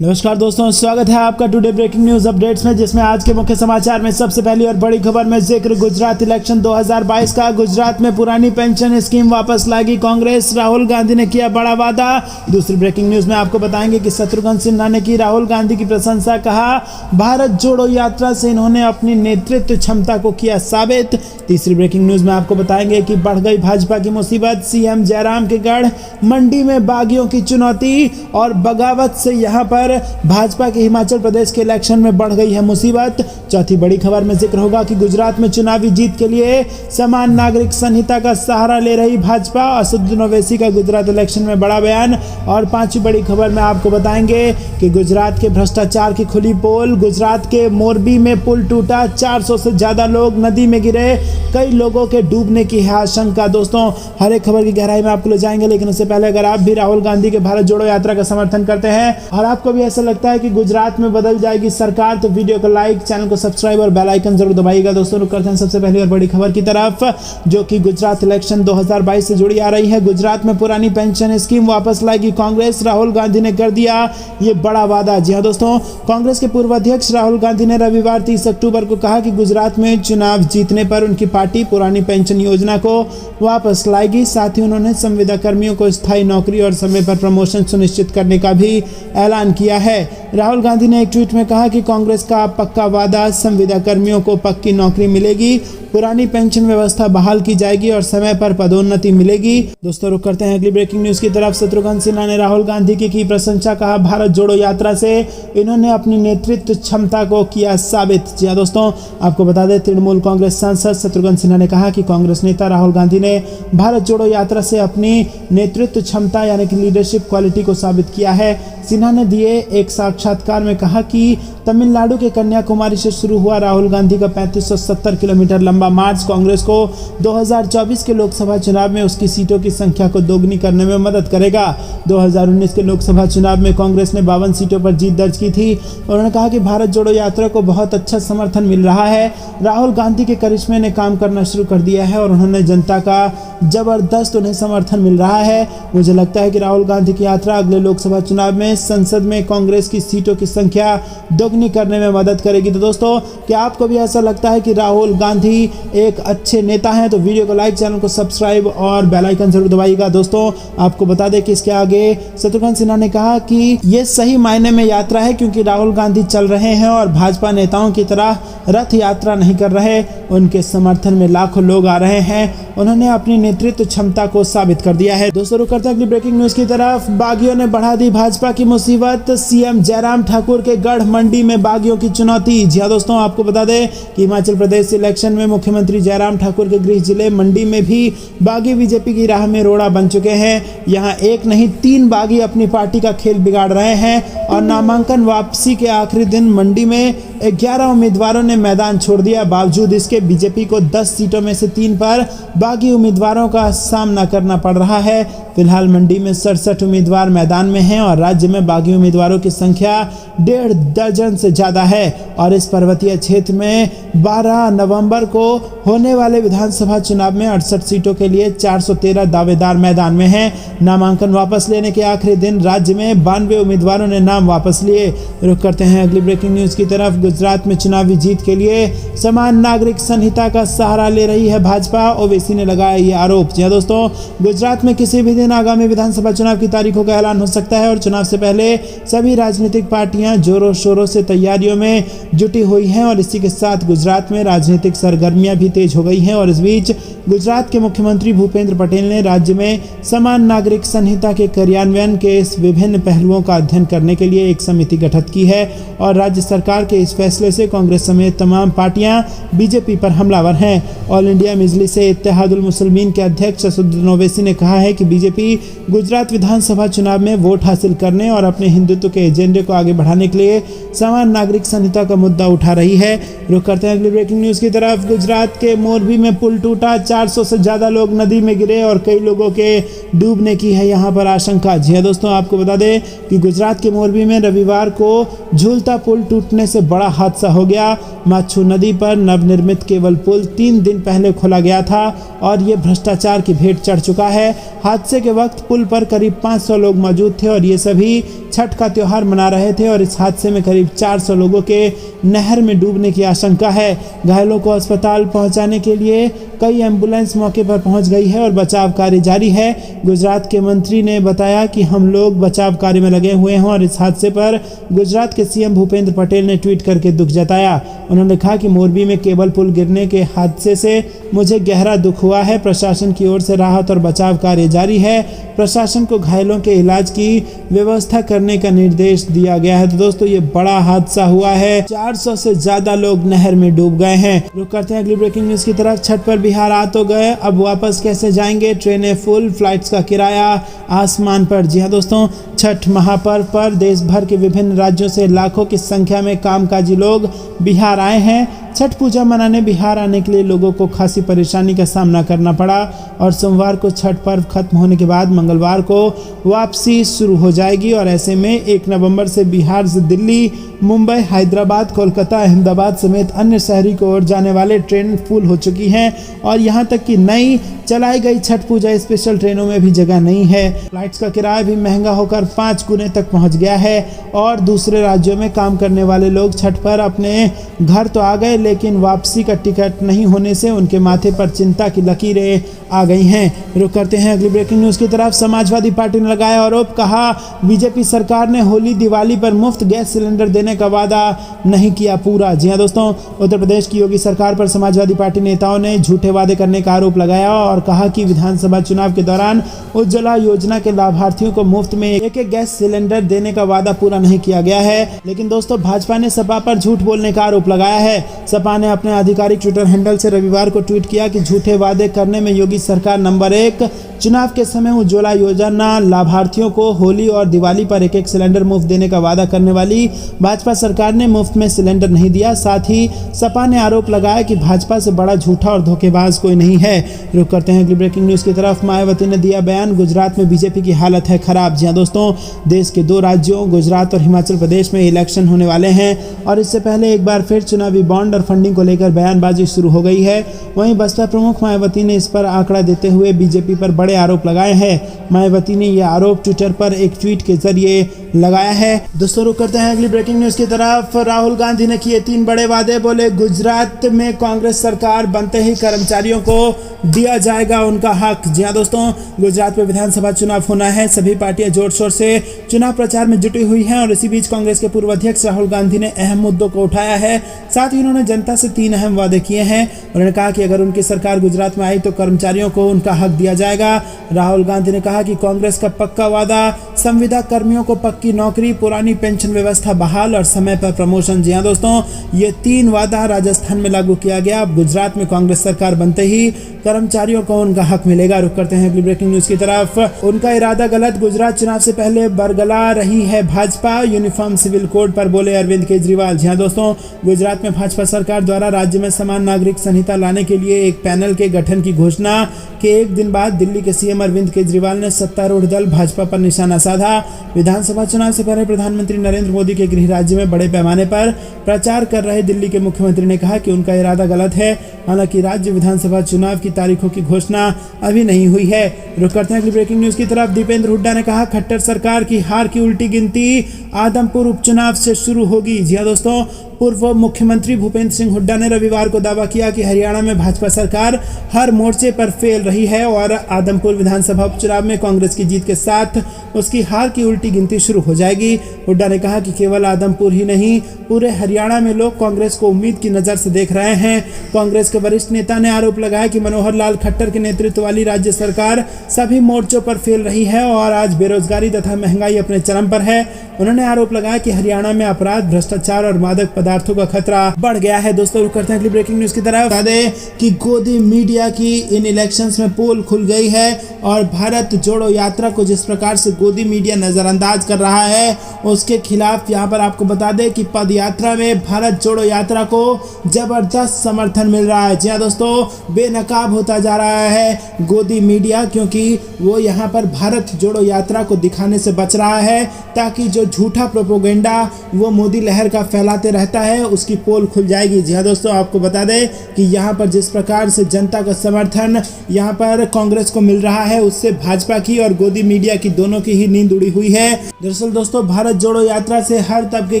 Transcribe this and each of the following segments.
नमस्कार दोस्तों, स्वागत है आपका टुडे ब्रेकिंग न्यूज अपडेट्स में, जिसमें आज के मुख्य समाचार में सबसे पहली और बड़ी खबर में जिक्र गुजरात इलेक्शन 2022 का। गुजरात में पुरानी पेंशन स्कीम वापस लाएगी कांग्रेस, राहुल गांधी ने किया बड़ा वादा। दूसरी ब्रेकिंग न्यूज में आपको बताएंगे कि शत्रुघ्न सिन्हा ने की राहुल गांधी की प्रशंसा, कहा भारत जोड़ो यात्रा से इन्होंने अपनी नेतृत्व क्षमता को किया साबित। तीसरी ब्रेकिंग न्यूज में आपको बताएंगे कि बढ़ गई भाजपा की मुसीबत, सीएम जयराम के गढ़ मंडी में बागियों की चुनौती और बगावत से यहां पर भाजपा के हिमाचल प्रदेश के इलेक्शन में बढ़ गई है मुसीबत। चौथी बड़ी खबर में जिक्र होगा कि गुजरात में चुनावी जीत के लिए समान नागरिक संहिता का सहारा ले रही भाजपा, असदुद्दीन ओवैसी का गुजरात इलेक्शन में बड़ा बयान। और पांचवी बड़ी खबर में आपको बताएंगे कि गुजरात के भ्रष्टाचार की खुली पोल, गुजरात के मोरबी में पुल टूटा, 400 से ज्यादा लोग नदी में गिरे, कई लोगों के डूबने की है आशंका। दोस्तों, हर एक खबर की गहराई में आपको ले जाएंगे, लेकिन उससे पहले अगर आप भी राहुल गांधी के भारत जोड़ो यात्रा का समर्थन करते हैं और आपको भी ऐसा लगता है कि गुजरात में बदल जाएगी सरकार, तो वीडियो को लाइक, चैनल को सब्सक्राइब और बेल आइकन जरूर दबाइएगा। दोस्तों, रुक करते हैं सबसे पहली और बड़ी खबर की तरफ, जो कि गुजरात इलेक्शन 2022 से जुड़ी आ रही है। गुजरात में पुरानी पेंशन स्कीम वापस लाएगी कांग्रेस, राहुल गांधी ने कर दिया ये बड़ा वादा। जी हां दोस्तों, कांग्रेस के पूर्व अध्यक्ष राहुल गांधी ने रविवार 30 अक्टूबर को कहा कि गुजरात में चुनाव जीतने पर उनकी पार्टी पुरानी पेंशन योजना को वापस लाएगी। साथ ही उन्होंने संविदा कर्मियों को स्थायी नौकरी और समय पर प्रमोशन सुनिश्चित करने का भी ऐलान किया है। राहुल गांधी ने एक ट्वीट में कहा कि कांग्रेस का पक्का वादा, संविदा कर्मियों को पक्की नौकरी मिलेगी, पुरानी पेंशन व्यवस्था बहाल की जाएगी और समय पर पदोन्नति मिलेगी। दोस्तों, रुक करते हैं अगली ब्रेकिंग न्यूज की तरफ। शत्रुघ्न सिन्हा ने राहुल गांधी की प्रशंसा, कहा भारत जोड़ो यात्रा से इन्होंने अपनी नेतृत्व क्षमता को किया साबित। जी हां दोस्तों, आपको बता दें, तृणमूल कांग्रेस सांसद शत्रुघ्न सिन्हा ने कहा कि कांग्रेस नेता राहुल गांधी ने भारत जोड़ो यात्रा से अपनी नेतृत्व क्षमता यानी कि लीडरशिप क्वालिटी को साबित किया है। सिन्हा ने दिए एक साक्षात्कार में कहा कि तमिलनाडु के कन्याकुमारी से शुरू हुआ राहुल गांधी का 3570 किलोमीटर लंबा मार्च कांग्रेस को 2024 के लोकसभा चुनाव में उसकी सीटों की संख्या को दोगुनी करने में मदद करेगा। 2019 के लोकसभा चुनाव में कांग्रेस ने 52 सीटों पर जीत दर्ज की थी। उन्होंने कहा कि भारत जोड़ो यात्रा को बहुत अच्छा समर्थन मिल रहा है। राहुल गांधी के करिश्मे ने काम करना शुरू कर दिया है और उन्होंने जनता का जबरदस्त उन्हें समर्थन मिल रहा है। मुझे लगता है कि राहुल गांधी की यात्रा अगले लोकसभा चुनाव में संसद में कांग्रेस की सीटों की संख्या दोगुनी करने में मदद करेगी। तो दोस्तों, क्या आपको भी ऐसा लगता है कि राहुल गांधी एक अच्छे नेता हैं? तो वीडियो को लाइक, चैनल को सब्सक्राइब और बेल आइकन जरूर दबाइएगा। दोस्तों, आपको बता दें कि इसके आगे शत्रुघ्न सिन्हा ने कहा कि ये सही मायने में यात्रा है, क्योंकि राहुल गांधी चल रहे हैं और भाजपा नेताओं की तरह रथ यात्रा नहीं कर रहे। उनके समर्थन में लाखों लोग आ रहे हैं। उन्होंने अपनी नेतृत्व क्षमता को साबित कर दिया है। दोस्तों, रुक करते हैं अगली ब्रेकिंग न्यूज की तरफ। बागियों ने बढ़ा दी भाजपा की मुसीबत, सीएम जयराम ठाकुर के गढ़ मंडी में बागियों की चुनौती। जी हां दोस्तों, आपको बता दें कि हिमाचल प्रदेश इलेक्शन में मुख्यमंत्री जयराम ठाकुर के गृह जिले मंडी में भी बागी बीजेपी की राह में रोड़ा बन चुके हैं। यहां एक नहीं 3 बागी अपनी पार्टी का खेल बिगाड़ रहे हैं और नामांकन वापसी के आखिरी दिन मंडी में 11 उम्मीदवारों ने मैदान छोड़ दिया। बावजूद इसके बीजेपी को 10 सीटों में से 3 पर बागी उम्मीदवारों का सामना करना पड़ रहा है। फिलहाल मंडी में 67 उम्मीदवार मैदान में हैं और राज्य में बागी उम्मीदवारों की संख्या 1.5 दर्जन से ज्यादा है। और इस पर्वतीय क्षेत्र में 12 नवंबर को होने वाले विधानसभा चुनाव में 68 सीटों के लिए 413 दावेदार मैदान में हैं। नामांकन वापस लेने के आखिरी दिन राज्य में 92 उम्मीदवारों ने नाम वापस लिए। रुक करते हैं अगली ब्रेकिंग न्यूज की तरफ। गुजरात में चुनावी जीत के लिए समान नागरिक संहिता का सहारा ले रही है भाजपा, ओवैसी ने लगाया ये आरोप। जी दोस्तों, गुजरात में किसी भी दिन आगामी विधानसभा चुनाव की तारीखों का ऐलान हो सकता है और चुनाव से पहले सभी राजनीतिक पार्टियां जोरों शोरों से तैयारियों में जुटी हुई हैं और इसी के साथ गुजरात में राजनीतिक सरगर्मियां भी तेज हो गई हैं। और इस बीच गुजरात के मुख्यमंत्री भूपेंद्र पटेल ने राज्य में समान नागरिक संहिता के कार्यान्वयन के इस विभिन्न पहलुओं का अध्ययन करने के लिए एक समिति गठित की है और राज्य सरकार के इस फैसले से कांग्रेस समेत तमाम पार्टियां बीजेपी पर हमलावर हैं। ऑल इंडिया मजलिस इत्तेहादुल मुस्लिमीन के अध्यक्ष असदुद्दीन ओवैसी ने कहा है कि बीजेपी गुजरात विधानसभा चुनाव में वोट हासिल करने और अपने हिंदुत्व के एजेंडे को आगे बढ़ाने के लिए समान नागरिक संहिता का मुद्दा उठा रही है। रुक करते हैं अगली ब्रेकिंग न्यूज की तरफ। गुजरात के मोरबी में पुल टूटा, 400 से ज्यादा लोग नदी में गिरे और कई लोगों के डूबने की है यहाँ पर आशंका। जी हाँ दोस्तों, आपको बता दें कि गुजरात के मोरबी में रविवार को झूलता पुल टूटने से बड़ा हादसा हो गया। माछू नदी पर नवनिर्मित केबल पुल 3 दिन पहले खोला गया था और ये भ्रष्टाचार की भेंट चढ़ चुका है। हादसे के वक्त पुल पर करीब 500 लोग मौजूद थे और ये सभी छठ का त्योहार मना रहे थे और इस हादसे में करीब 400 लोगों के नहर में डूबने की आशंका है। घायलों को अस्पताल पहुंचाने के लिए कई एम्बुलेंस मौके पर पहुंच गई है और बचाव कार्य जारी है। गुजरात के मंत्री ने बताया कि हम लोग बचाव कार्य में लगे हुए हैं और इस हादसे पर गुजरात के सीएम भूपेंद्र पटेल ने ट्वीट करके दुख जताया। उन्होंने कहा कि मोरबी में केबल पुल गिरने के हादसे से मुझे गहरा दुख हुआ है। प्रशासन की ओर से राहत और बचाव कार्य जारी है। प्रशासन को घायलों के इलाज की व्यवस्था करने का निर्देश दिया गया है। तो दोस्तों, ये बड़ा हादसा हुआ है। 400 से ज्यादा लोग नहर में डूब गए हैं। रुक करते हैं अगली ब्रेकिंग न्यूज की तरफ। छठ पर बिहार आ तो गए, अब वापस कैसे जाएंगे? ट्रेनें फुल, फ्लाइट्स का किराया आसमान पर। जी हाँ दोस्तों, छठ महापर्व पर देश भर के विभिन्न राज्यों से लाखों की संख्या में कामकाजी लोग बिहार आए हैं। छठ पूजा मनाने बिहार आने के लिए लोगों को खासी परेशानी का सामना करना पड़ा और सोमवार को छठ पर्व खत्म होने के बाद मंगलवार को वापसी शुरू हो जाएगी और ऐसे में 1 नवंबर से बिहार से दिल्ली, मुंबई, हैदराबाद, कोलकाता, अहमदाबाद समेत अन्य शहरी को ओर जाने वाले ट्रेन फुल हो चुकी हैं और यहाँ तक कि नई चलाई गई छठ पूजा स्पेशल ट्रेनों में भी जगह नहीं है। फ्लाइट्स का किराया भी महंगा होकर 5 गुने तक पहुँच गया है और दूसरे राज्यों में काम करने वाले लोग छठ पर अपने घर तो आ गए, लेकिन वापसी का टिकट नहीं होने से उनके माथे पर चिंता की लकीरें आ गई हैं। रुक करते हैं अगली ब्रेकिंग न्यूज की तरफ। समाजवादी पार्टी ने लगाया आरोप, कहा बीजेपी सरकार ने होली दिवाली पर मुफ्त गैस सिलेंडर देने का वादा नहीं किया पूरा। जी हाँ दोस्तों, उत्तर प्रदेश की योगी सरकार पर समाजवादी पार्टी नेताओं ने झूठे वादे करने का आरोप लगाया और कहा कि विधानसभा चुनाव के दौरान उज्ज्वला योजना के लाभार्थियों को मुफ्त में एक गैस सिलेंडर देने का वादा पूरा नहीं किया गया है। लेकिन दोस्तों, भाजपा ने सपा पर झूठ बोलने का आरोप लगाया है। सपा ने अपने आधिकारिक ट्विटर हैंडल से रविवार को ट्वीट किया कि झूठे वादे करने में योगी सरकार नंबर 1। चुनाव के समय उज्ज्वला योजना लाभार्थियों को होली और दिवाली पर एक सिलेंडर मुफ्त देने का वादा करने वाली भाजपा सरकार ने मुफ्त में सिलेंडर नहीं दिया। साथ ही सपा ने आरोप लगाया कि भाजपा से बड़ा झूठा और धोखेबाज कोई नहीं है। रुक करते हैं अगली ब्रेकिंग न्यूज की तरफ। मायावती ने दिया बयान, गुजरात में बीजेपी की हालत है खराब। जी हाँ दोस्तों, देश के 2 राज्यों गुजरात और हिमाचल प्रदेश में इलेक्शन होने वाले हैं और इससे पहले एक बार फिर चुनावी बॉन्ड और फंडिंग को लेकर बयानबाजी शुरू हो गई है। वहीं बसपा प्रमुख मायावती ने इस पर आंकड़ा देते हुए बीजेपी पर बड़े आरोप लगाए हैं। मायावती ने यह आरोप ट्विटर पर एक ट्वीट के जरिए लगाया है। दोस्तों, रुक करते हैं अगली ब्रेकिंग न्यूज की तरफ। राहुल गांधी ने किए 3 बड़े वादे, बोले गुजरात में कांग्रेस सरकार बनते ही कर्मचारियों को दिया जाएगा उनका हक। जी हाँ दोस्तों, गुजरात में विधानसभा चुनाव होना है। सभी पार्टियां जोर शोर से चुनाव प्रचार में जुटी हुई हैं और इसी बीच कांग्रेस के पूर्व अध्यक्ष राहुल गांधी ने अहम मुद्दों को उठाया है। साथ ही उन्होंने जनता से 3 अहम वादे किए हैं। उन्होंने कहा कि अगर उनकी सरकार गुजरात में आई तो कर्मचारियों को उनका हक दिया जाएगा। राहुल गांधी ने कहा कि कांग्रेस का पक्का वादा, संविदा कर्मियों को पक्की नौकरी, पुरानी पेंशन व्यवस्था बहाल और समय पर प्रमोशन। जी हाँ दोस्तों, ये 3 वादा राजस्थान में लागू किया गया। अब गुजरात में कांग्रेस सरकार बनते ही कर्मचारियों को उनका हक मिलेगा। रुक करते हैं अगली ब्रेकिंग न्यूज की तरफ। उनका इरादा गलत, गुजरात चुनाव से पहले बरगला रही है भाजपा। यूनिफॉर्म सिविल कोड पर बोले अरविंद केजरीवाल। जी हाँ दोस्तों, गुजरात में भाजपा सरकार द्वारा राज्य में समान नागरिक संहिता लाने के लिए एक पैनल के गठन की घोषणा के एक दिन बाद दिल्ली के सीएम अरविंद केजरीवाल ने सत्तारूढ़ दल भाजपा पर निशाना साधा। विधानसभा चुनाव से पहले प्रधानमंत्री नरेंद्र मोदी के गृह राज्य में बड़े पैमाने पर प्रचार कर रहे दिल्ली के मुख्यमंत्री ने कहा कि उनका इरादा गलत है। हालांकि राज्य विधानसभा चुनाव की तारीखों की घोषणा अभी नहीं हुई है। रुक करते हैं अगली ब्रेकिंग न्यूज की तरफ। दीपेंद्र हुड्डा ने कहा खट्टर सरकार की हार की उल्टी गिनती आदमपुर उपचुनाव से शुरू होगी। जी हाँ दोस्तों, पूर्व मुख्यमंत्री भूपेंद्र सिंह हुड्डा ने रविवार को दावा किया कि हरियाणा में भाजपा सरकार हर मोर्चे पर फेल रही है और आदमपुर विधानसभा उपचुनाव में कांग्रेस की जीत के साथ उसकी हार की उल्टी गिनती शुरू हो जाएगी। हुड्डा ने कहा कि केवल आदमपुर ही नहीं, पूरे हरियाणा में लोग कांग्रेस को उम्मीद की नजर से देख रहे हैं। कांग्रेस के वरिष्ठ नेता ने आरोप लगाया कि मनोहर लाल खट्टर के नेतृत्व वाली राज्य सरकार सभी मोर्चों पर फेल रही है और आज बेरोजगारी तथा महंगाई अपने चरम पर है। उन्होंने आरोप लगाया कि हरियाणा में अपराध, भ्रष्टाचार और मादक पदार्थों का खतरा बढ़ गया है। दोस्तों, रुक करते हैं अगली ब्रेकिंग न्यूज की तरफ। बता दें कि गोदी मीडिया की इन इलेक्शंस में पोल खुल गई है और भारत जोड़ो यात्रा को जिस प्रकार से गोदी मीडिया नजरअंदाज कर रहा है, उसके खिलाफ यहाँ पर आपको बता दें कि पद यात्रा में भारत जोड़ो यात्रा को जबरदस्त समर्थन मिल रहा है। जी हाँ दोस्तों, बेनकाब होता जा रहा है गोदी मीडिया, क्योंकि वो यहाँ पर भारत जोड़ो यात्रा को दिखाने से बच रहा है ताकि जो झूठा प्रोपोगेंडा वो मोदी लहर का फैलाते रहता है उसकी पोल खुल जाएगी। जी हाँ दोस्तों, आपको बता दें कि यहाँ पर जिस प्रकार से जनता का समर्थन यहाँ पर कांग्रेस को मिल रहा है, उससे भाजपा की और गोदी मीडिया की दोनों की ही नींद उड़ी हुई है। दरअसल दोस्तों, भारत जोड़ो यात्रा से हर तबके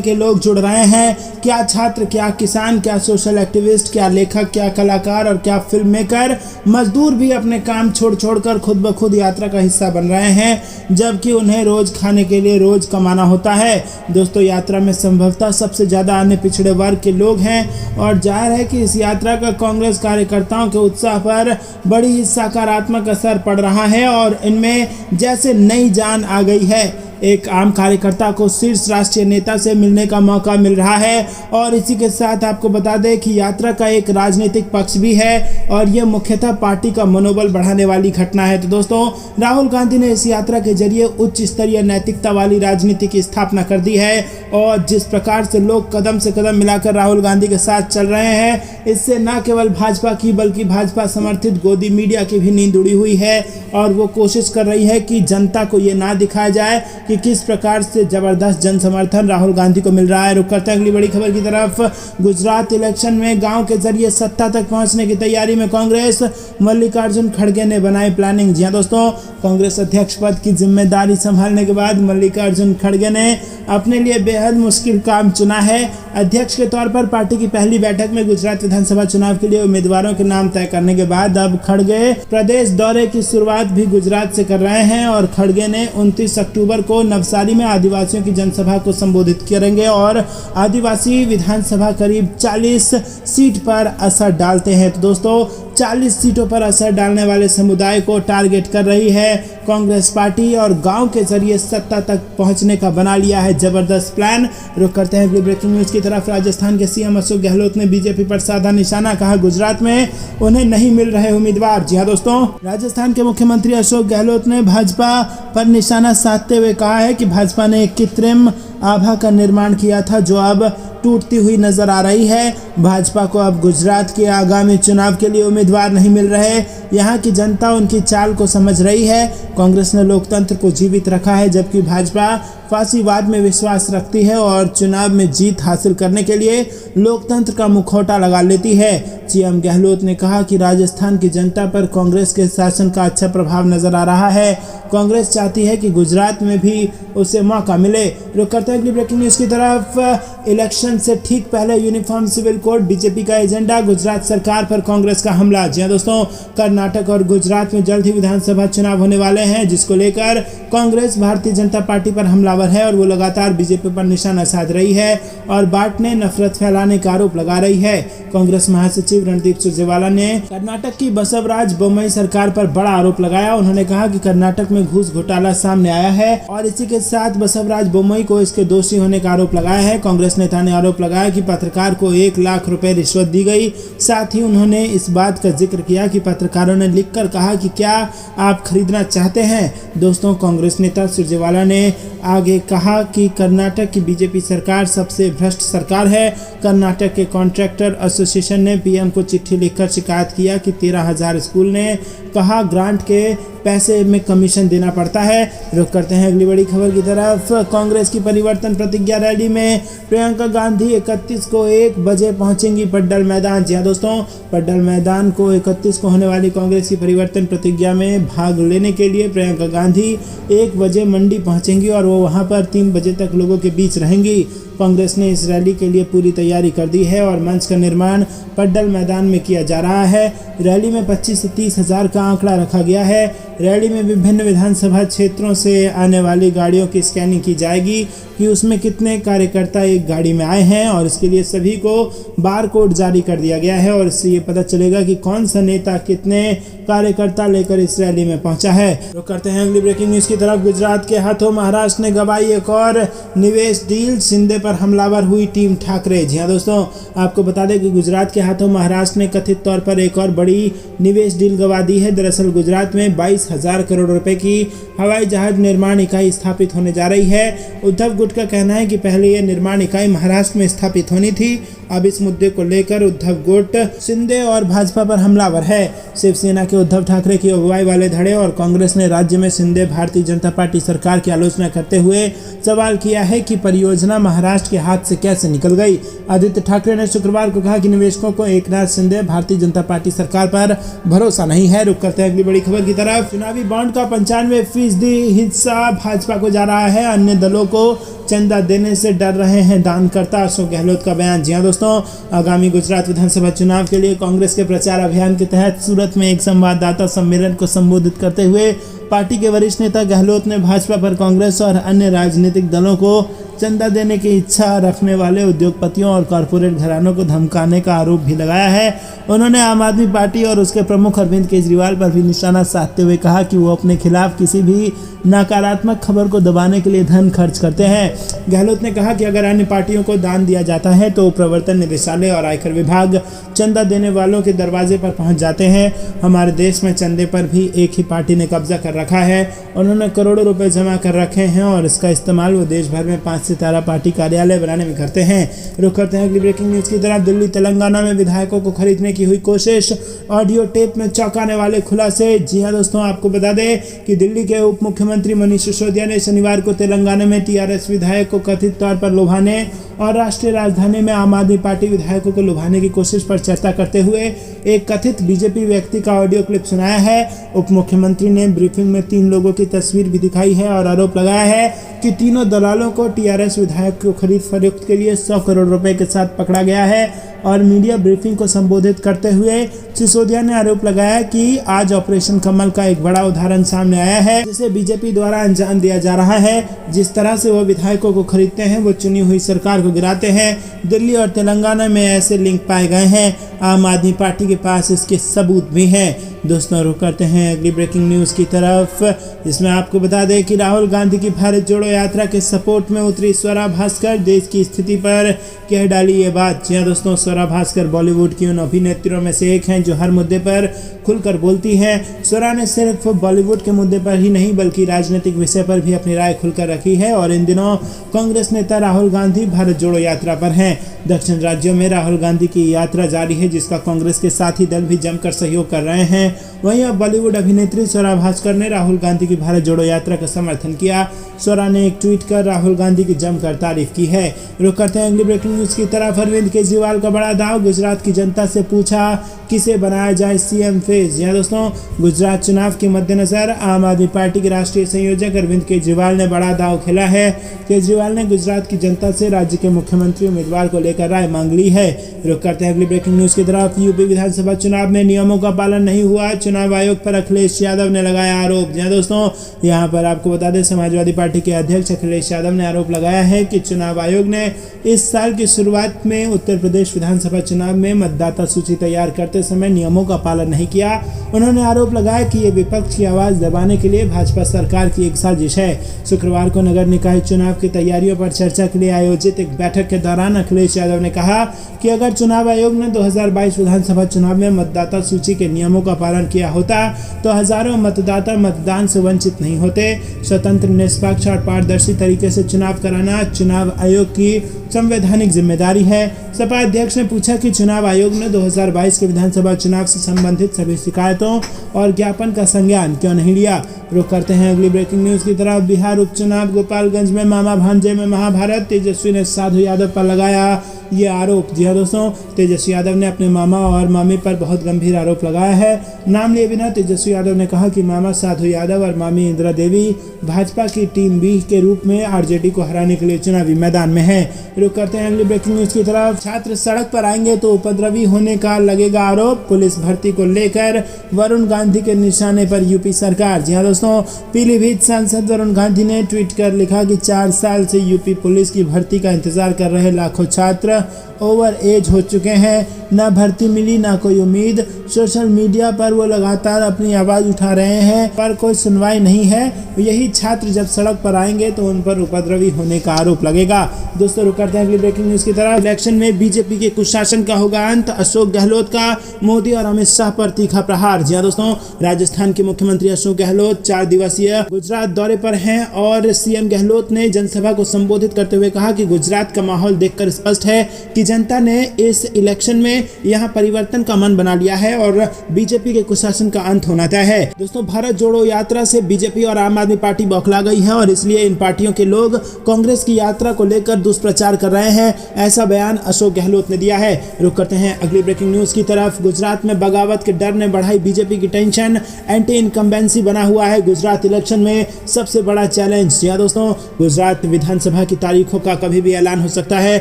के लोग जुड़ रहे हैं, क्या छात्र, क्या किसान, क्या सोशल एक्टिविस्ट, क्या लेखक, क्या कलाकार और क्या फिल्म मेकर, मजदूर भी अपने काम छोड़ छोड़कर खुद ब खुद यात्रा का हिस्सा बन रहे हैं, जबकि उन्हें रोज खाने के लिए रोज कमाना होता है। दोस्तों, यात्रा में संभवतः सबसे ज्यादा अन्य पिछड़े वर्ग के लोग हैं और जाहिर है कि इस यात्रा का कांग्रेस कार्यकर्ताओं के उत्साह पर बड़ी ही सकारात्मक असर पड़ रहा है और इनमें जैसे नई जान आ गई है। एक आम कार्यकर्ता को शीर्ष राष्ट्रीय नेता से मिलने का मौका मिल रहा है और इसी के साथ आपको बता दें कि यात्रा का एक राजनीतिक पक्ष भी है और यह मुख्यतः पार्टी का मनोबल बढ़ाने वाली घटना है। तो दोस्तों, राहुल गांधी ने इस यात्रा के जरिए उच्च स्तरीय नैतिकता वाली राजनीति की स्थापना कर दी है और जिस प्रकार से लोग कदम से कदम मिलाकर राहुल गांधी के साथ चल रहे हैं, इससे न केवल भाजपा की बल्कि भाजपा समर्थित गोदी मीडिया की भी नींद उड़ी हुई है और वो कोशिश कर रही है कि जनता को ये ना दिखाया जाए कि किस प्रकार से जबरदस्त जन समर्थन राहुल गांधी को मिल रहा है। रुक करते हैं अगली बड़ी खबर की तरफ। गुजरात इलेक्शन में गांव के जरिए सत्ता तक पहुंचने की तैयारी में कांग्रेस, मल्लिकार्जुन खड़गे ने बनाई प्लानिंग। जी हां दोस्तों, कांग्रेस अध्यक्ष पद की जिम्मेदारी संभालने के बाद मल्लिकार्जुन खड़गे ने अपने लिए बेहद मुश्किल काम चुना है। अध्यक्ष के तौर पर पार्टी की पहली बैठक में गुजरात विधानसभा चुनाव के लिए उम्मीदवारों के नाम तय करने के बाद अब खड़गे प्रदेश दौरे की शुरुआत भी गुजरात से कर रहे हैं और खड़गे ने 29 अक्टूबर को नवसारी में आदिवासियों की जनसभा को संबोधित करेंगे और आदिवासी विधानसभा करीब 40 सीट पर असर डालते हैं। तो दोस्तों, 40 सीटों पर असर डालने वाले समुदाय को टारगेट कर रही है कांग्रेस पार्टी और गांव के जरिए सत्ता तक पहुंचने का बना लिया है जबरदस्त प्लान। रुक करते हैं ब्रेकिंग न्यूज की तरफ। राजस्थान के सीएम अशोक गहलोत ने बीजेपी पर साधा निशाना, कहा गुजरात में उन्हें नहीं मिल रहे उम्मीदवार। जी हाँ दोस्तों, राजस्थान के मुख्यमंत्री अशोक गहलोत ने भाजपा पर निशाना साधते हुए कहा है कि भाजपा ने एक कृत्रिम आभा का निर्माण किया था जो अब टूटती हुई नजर आ रही है। भाजपा को अब गुजरात के आगामी चुनाव के लिए उम्मीदवार नहीं मिल रहे। यहाँ की जनता उनकी चाल को समझ रही है। कांग्रेस ने लोकतंत्र को जीवित रखा है जबकि भाजपा फांसीवाद में विश्वास रखती है और चुनाव में जीत हासिल करने के लिए लोकतंत्र का मुखौटा लगा लेती है। सीएम गहलोत ने कहा कि राजस्थान की जनता पर कांग्रेस के शासन का अच्छा प्रभाव नजर आ रहा है। कांग्रेस चाहती है कि गुजरात में भी उसे मौका मिले। रुक करते हैं अगली ब्रेकिंग न्यूज की तरफ। इलेक्शन से ठीक पहले यूनिफॉर्म सिविल कोड बीजेपी का एजेंडा, गुजरात सरकार पर कांग्रेस का हमला। जी हां दोस्तों, कर्नाटक और गुजरात में जल्द ही विधानसभा चुनाव होने वाले हैं जिसको लेकर कांग्रेस भारतीय जनता पार्टी पर हमलावर है और वो लगातार बीजेपी पर निशाना साध रही है और बांटने, नफरत फैलाने का आरोप लगा रही है। कांग्रेस महासचिव रणदीप सुरजेवाला ने कर्नाटक की बसवराज बोम्मई सरकार पर बड़ा आरोप लगाया। उन्होंने कहा कि कर्नाटक में घूस घोटाला सामने आया है और इसी के साथ बसवराज बोम्मई को इसके दोषी होने का आरोप लगाया है। कांग्रेस नेता ने आरोप लगाया कि पत्रकार को 1 लाख रुपए रिश्वत दी गई। साथ ही उन्होंने इस बात का जिक्र किया कि पत्रकारों ने लिखकर कहा कि क्या आप खरीदना चाहते हैं। दोस्तों, कांग्रेस नेता सुरजेवाला ने आगे कहा कि कर्नाटक की बीजेपी सरकार सबसे भ्रष्ट सरकार है। कर्नाटक के कॉन्ट्रैक्टर एसोसिएशन ने पीएम को चिट्ठी लिखकर शिकायत किया कि 13,000 स्कूल ने कहा ग्रांट के पैसे में कमीशन देना पड़ता है। रुक करते हैं अगली बड़ी खबर की तरफ। कांग्रेस की परिवर्तन प्रतिज्ञा रैली में प्रियंका गांधी 31 को 1 बजे पहुंचेंगी पड्डल मैदान। जी हां दोस्तों, पड्डल मैदान को 31 को होने वाली कांग्रेस की परिवर्तन प्रतिज्ञा में भाग लेने के लिए प्रियंका गांधी 1 बजे मंडी पहुंचेंगी और वो वहां पर 3 बजे तक लोगों के बीच रहेंगी। कांग्रेस ने इस रैली के लिए पूरी तैयारी कर दी है और मंच का निर्माण पड्डल मैदान में किया जा रहा है। रैली में 25 से 30 हज़ार का आंकड़ा रखा गया है। रैली में विभिन्न विधानसभा क्षेत्रों से आने वाली गाड़ियों की स्कैनिंग की जाएगी कि उसमें कितने कार्यकर्ता एक गाड़ी में आए हैं और इसके लिए सभी को बार कोड जारी कर दिया गया है और इससे ये पता चलेगा कि कौन सा नेता कितने कार्यकर्ता लेकर इस रैली में पहुंचा है। तो करते हैं अगली ब्रेकिंग न्यूज की तरफ। गुजरात के हाथों महाराष्ट्र ने गवाई एक और निवेश डील, शिंदे पर हमलावर हुई टीम ठाकरे। जी हाँ दोस्तों, आपको बता दें कि गुजरात के हाथों महाराष्ट्र ने कथित तौर पर एक और बड़ी निवेश डील गवा दी है। दरअसल गुजरात में 22,000 करोड़ रुपए की हवाई जहाज निर्माण इकाई स्थापित होने जा रही है। उद्धव गुट का कहना है कि पहले यह निर्माण इकाई महाराष्ट्र में स्थापित होनी थी। अब इस मुद्दे को लेकर उद्धव गुट, शिंदे और भाजपा पर हमलावर है। शिवसेना के उद्धव ठाकरे की अगुवाई वाले धड़े और कांग्रेस ने राज्य में शिंदे भारतीय जनता पार्टी सरकार की आलोचना करते हुए सवाल किया है कि परियोजना महाराष्ट्र के हाथ से कैसे निकल गई। आदित्य ठाकरे ने शुक्रवार को कहा कि निवेशकों को एकनाथ शिंदे भारतीय जनता पार्टी सरकार पर भरोसा नहीं है। रुक करते हैं अगली बड़ी खबर की तरफ। चुनावी बॉन्ड का 95% हिस्सा भाजपा को जा रहा है, अन्य दलों को चंदा देने से डर रहे हैं दानकर्ता, अशोक गहलोत का बयान। जी हाँ दोस्तों, आगामी गुजरात विधानसभा चुनाव के लिए कांग्रेस के प्रचार अभियान के तहत सूरत में एक संवाददाता सम्मेलन को संबोधित करते हुए पार्टी के वरिष्ठ नेता गहलोत ने भाजपा पर कांग्रेस और अन्य राजनीतिक दलों को चंदा देने की इच्छा रखने वाले उद्योगपतियों और कॉरपोरेट घरानों को धमकाने का आरोप भी लगाया है। उन्होंने आम आदमी पार्टी और उसके प्रमुख अरविंद केजरीवाल पर भी निशाना साधते हुए कहा कि वो अपने खिलाफ किसी भी नकारात्मक खबर को दबाने के लिए धन खर्च करते हैं। गहलोत ने कहा कि अगर अन्य पार्टियों को दान दिया जाता है तो प्रवर्तन निदेशालय और आयकर विभाग चंदा देने वालों के दरवाजे पर पहुंच जाते हैं। हमारे देश में चंदे पर भी एक ही पार्टी ने कब्जा कर रखा है। उन्होंने करोड़ों रुपए जमा कर रखे हैं और इसका इस्तेमाल वो देश भर में 5 सितारा पार्टी कार्यालय बनाने में करते हैं। रुक करते हैं अगली ब्रेकिंग न्यूज की तरफ। दिल्ली तेलंगाना में विधायकों को खरीदने की हुई कोशिश, ऑडियो टेप में चौंकाने वाले खुलासे। जी हाँ दोस्तों, आपको बता दें कि दिल्ली के उप मुख्यमंत्री मनीष सिसोदिया ने शनिवार को तेलंगाना में टीआरएस विधायक को कथित तौर पर लुभाने और राष्ट्रीय राजधानी में आम आदमी पार्टी विधायकों को लुभाने की कोशिश पर चर्चा करते हुए एक कथित बीजेपी व्यक्ति का ऑडियो क्लिप सुनाया है। उप मुख्यमंत्री ने ब्रीफिंग में 3 लोगों की तस्वीर भी दिखाई है और आरोप लगाया है कि तीनों दलालों को टीआरएस विधायक को खरीद फरोख्त के लिए 100 करोड़ रुपए के साथ पकड़ा गया है। और मीडिया ब्रीफिंग को संबोधित करते हुए सिसोदिया ने आरोप लगाया कि आज ऑपरेशन कमल का एक बड़ा उदाहरण सामने आया है, जिसे बीजेपी द्वारा अंजाम दिया जा रहा है। जिस तरह से वो विधायकों को खरीदते हैं, वो चुनी हुई सरकार को गिराते हैं। दिल्ली और तेलंगाना में ऐसे लिंक पाए गए हैं। आम आदमी पार्टी के पास इसके सबूत भी हैं। दोस्तों, रुक करते हैं अगली ब्रेकिंग न्यूज की तरफ, जिसमें आपको बता दें कि राहुल गांधी की भारत जोड़ो यात्रा के सपोर्ट में उतरी स्वरा भास्कर, देश की स्थिति पर कह डाली ये बात। जी हाँ दोस्तों, स्वरा भास्कर बॉलीवुड की उन अभिनेत्रियों में से एक हैं जो हर मुद्दे पर खुलकर बोलती हैं। स्वरा ने सिर्फ बॉलीवुड के मुद्दे पर ही नहीं बल्कि राजनीतिक विषय पर भी अपनी राय खुलकर रखी है। और इन दिनों कांग्रेस नेता राहुल गांधी भारत जोड़ो यात्रा पर हैं। दक्षिण राज्यों में राहुल गांधी की यात्रा जारी है, जिसका कांग्रेस के साथी दल भी जमकर सहयोग कर रहे हैं। वहीं अब बॉलीवुड अभिनेत्री स्वरा भास्कर ने राहुल गांधी की भारत जोड़ो यात्रा का समर्थन किया। स्वरा ने एक ट्वीट कर राहुल गांधी की जमकर तारीफ की है। रुक करते हैं अगली ब्रेकिंग न्यूज की तरफ। अरविंद केजरीवाल का बड़ा दाव, गुजरात की जनता से पूछा किसे बनाया जाए सीएम फेस। जी दोस्तों, गुजरात चुनाव के मद्देनजर आम आदमी पार्टी के राष्ट्रीय संयोजक अरविंद केजरीवाल ने बड़ा दाव खेला है। केजरीवाल ने गुजरात की जनता से राज्य के मुख्यमंत्री उम्मीदवार को लेकर राय मांग ली है। रुक करते हैं अगली ब्रेकिंग न्यूज की तरफ। यूपी विधानसभा चुनाव में नियमों का पालन नहीं हुआ, चुनाव आयोग पर अखिलेश यादव ने लगाया आरोप। जी दोस्तों, यहाँ पर आपको बता दें समाजवादी पार्टी के अध्यक्ष अखिलेश यादव ने आरोप लगाया है कि चुनाव आयोग ने इस साल की शुरुआत में उत्तर प्रदेश विधानसभा चुनाव में मतदाता सूची तैयार करते समय नियमों का पालन नहीं किया। उन्होंने आरोप लगाया कि ये विपक्ष की आवाज दबाने के लिए भाजपा सरकार की एक साजिश है। शुक्रवार को नगर निकाय चुनाव की तैयारियों पर चर्चा के लिए आयोजित एक बैठक के दौरान अखिलेश यादव ने कहा कि अगर चुनाव आयोग ने 2022 विधानसभा चुनाव में मतदाता सूची के नियमों का पालन किया होता तो हजारों मतदाता मतदान से वंचित नहीं होते। स्वतंत्र, निष्पक्ष और पारदर्शी तरीके से चुनाव कराना चुनाव आयोग की संवैधानिक जिम्मेदारी है। सपा अध्यक्ष ने पूछा कि चुनाव आयोग ने 2022 के विधानसभा चुनाव से संबंधित सभी शिकायतों और ज्ञापन का संज्ञान क्यों नहीं लिया। रुक करते हैं अगली ब्रेकिंग न्यूज की तरफ। बिहार उपचुनाव, गोपालगंज में मामा भांजे में महाभारत, तेजस्वी ने साधु यादव पर लगाया ये आरोप। जी हाँ दोस्तों, तेजस्वी यादव ने अपने मामा और मामी पर बहुत गंभीर आरोप लगाया है। नाम लिए बिना तेजस्वी यादव ने कहा कि मामा साधु यादव और मामी इंदिरा देवी भाजपा की टीम बी के रूप में आरजेडी को हराने के लिए चुनावी मैदान में है। रुक करते हैं अगली ब्रेकिंग न्यूज की तरफ। छात्र सड़क सड़क पर आएंगे तो उपद्रवी होने का लगेगा आरोप। पुलिस भर्ती को लेकर वरुण गांधी के निशाने पर यूपी सरकार। जी हाँ दोस्तों, पीलीभीत सांसद वरुण गांधी ने ट्वीट कर लिखा कि 4 साल से यूपी पुलिस की भर्ती का इंतजार कर रहे लाखों छात्र ओवर एज हो चुके हैं, ना भर्ती मिली ना कोई उम्मीद। सोशल मीडिया पर वो लगातार अपनी आवाज़ उठा रहे हैं पर कोई सुनवाई नहीं है। यही छात्र जब सड़क पर आएंगे तो उन पर उपद्रवी होने का आरोप लगेगा। दोस्तों रुक करते हैं अगली ब्रेकिंग न्यूज़ की तरफ। इलेक्शन में बीजेपी के कुशासन का होगा अंत, अशोक गहलोत का मोदी और अमित शाह पर तीखा प्रहार। जी हाँ दोस्तों, राजस्थान के मुख्यमंत्री अशोक गहलोत 4 दिवसीय गुजरात दौरे पर हैं और सीएम गहलोत ने जनसभा को संबोधित करते हुए कहा कि गुजरात का माहौल देखकर स्पष्ट है कि जनता ने इस इलेक्शन में यहां परिवर्तन का मन बना लिया है और बीजेपी के कुशासन का अंत होना तय है। दोस्तों, भारत जोड़ो यात्रा से बीजेपी और आम आदमी पार्टी बौखला गई है और इसलिए इन पार्टियों के लोग कांग्रेस की यात्रा को लेकर दुष्प्रचार कर रहे हैं, ऐसा बयान अशोक गहलोत ने दिया है। रुक करते हैं अगली ब्रेकिंग न्यूज की तरफ। गुजरात में बगावत के डर ने बढ़ाई बीजेपी की टेंशन, एंटी इनकम्बेंसी बना हुआ है गुजरात इलेक्शन में सबसे बड़ा चैलेंज। जी हाँ दोस्तों, गुजरात विधानसभा की तारीखों का कभी भी ऐलान हो सकता है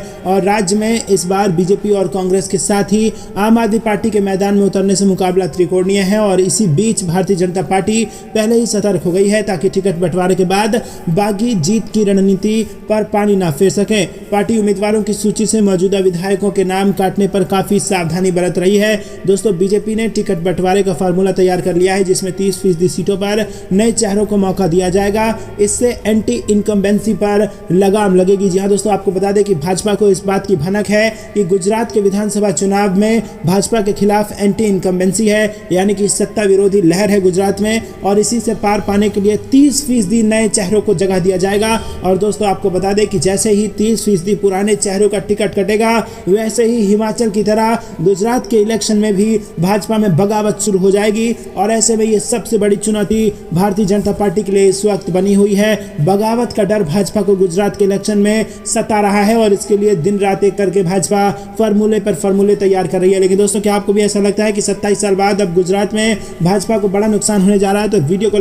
और राज्य में इस बार बीजेपी और कांग्रेस के साथ ही आम आदमी पार्टी के मैदान में उतरने से मुकाबला त्रिकोणीय है और इसी बीच भारतीय जनता पार्टी पहले ही सतर्क हो गई है ताकि टिकट बंटवारे के बाद बागी जीत की रणनीति पर पानी ना फेर सके। पार्टी उम्मीदवारों की सूची से मौजूदा विधायकों के नाम काटने पर काफी सावधानी बरत रही है। दोस्तों, बीजेपी ने टिकट बंटवारे का फार्मूला तैयार कर लिया है जिसमें 30% सीटों पर नए चेहरों को मौका दिया जाएगा। इससे एंटी इनकम्बेंसी पर लगाम लगेगी। जी हाँ दोस्तों, आपको बता दें कि भाजपा को इस बात की भनक है कि गुजरात के विधानसभा चुनाव में भाजपा के खिलाफ एंटी इनकम्बेंसी है, यानी कि सत्ता विरोधी लहर है गुजरात में और इसी से पार पाने के लिए 30% नए चेहरों को जगह दिया जाएगा। और दोस्तों, आपको बता दें कि जैसे ही 30% पुराने चेहरों का टिकट कटेगा वैसे ही हिमाचल की तरह गुजरात के इलेक्शन में भी भाजपा में बगावत शुरू हो जाएगी और ऐसे में ये सबसे बड़ी चुनौती भारतीय जनता पार्टी के लिए इस वक्त बनी हुई है। बगावत का डर भाजपा को गुजरात के इलेक्शन में सता रहा है और इसके लिए दिन रात एक करके भाजपा फॉर्मूले पर फॉर्मूले तैयार कर रही है। लेकिन दोस्तों, क्या आपको भी ऐसा लगता है कि 27 साल बाद अब गुजरात में भाजपा को बड़ा नुकसान होने जा रहा है? तो वीडियो को